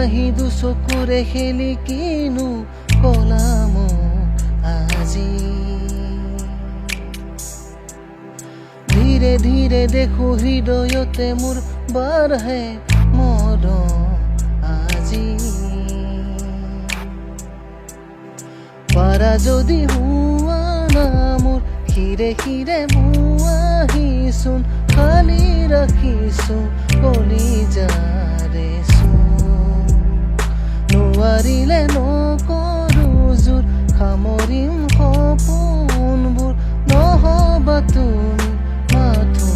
আহি দুচকুৰে খেলি কিনো কলাম আজি। ধীৰে ধীৰে দেখো হৃদয়তে মোৰ বাঢ়ে মৰম আজি। পাৰা যদি হোৱা না মোৰ খিৰে খিৰে মোৱাহিচোন খালি ৰাখিছো কলিজাৰে চোন। নোৱাৰিলে নকৰো জোৰ সামৰিম সপোনবোৰ নহবা তুমি মাথো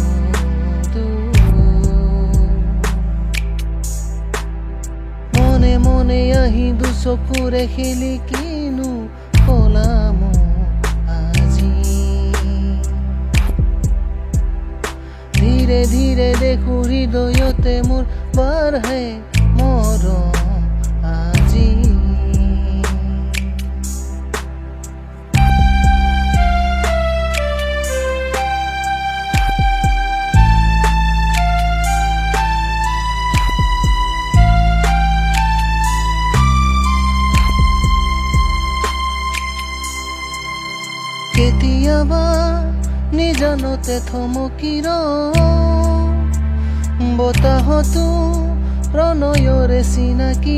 মনে মনে আহি দুচকুৰে খেলি কিনো কলাম আজি। ধীৰে ধীৰে দেখো হৃদয়তে মোৰ বাঢ়ে মৰম আজি। কেতিয়াবা নিজানতে থমকি বতাহতো প্ৰণয়ৰে চিনাকি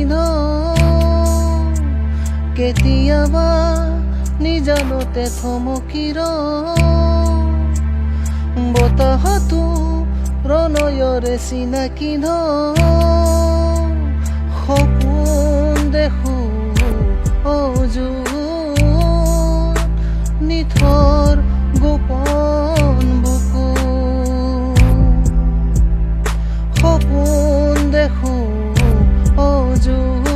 কেতিয়াবা নিজানতে থমকি বতাহতো প্ৰণয়ৰে চিনাকি সপোন দেখো অযুত নিথৰ গোপন বুকু। সপোন দেখো অযুত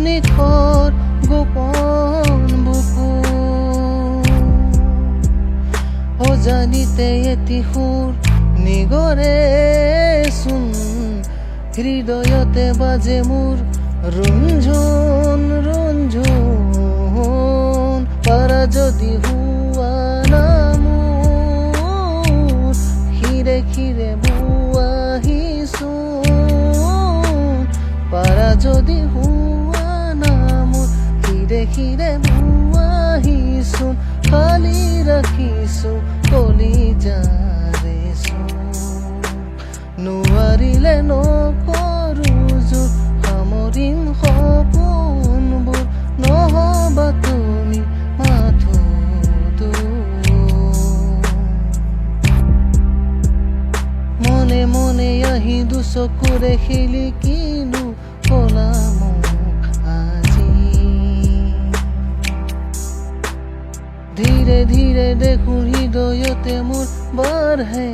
নিথৰ গোপন বুকু। অজানিতে এটি সুৰ নিগৰে চোন হৃদয়তে বাজে মোৰ ৰুঞ্জুন ৰুঞ্জুন। পাৰা যদি হোৱা না মোৰ খিৰে খিৰে মোৱাহিচোন। পাৰা যদি হোৱা না মোৰ খিৰে খিৰে মোৱাহিচোন খালি ৰাখিছো কলিজাৰে চোন। নোৱাৰিলে নকৰো জোৰ সামৰিম সপোনবোৰ নহবা তুমি মাথো মনে মনে আহি দুচকুৰে খেলি কিনো কলাম আজি। ধীৰে ধীৰে দেখো হৃদয়তে মোৰ বাঢ়ে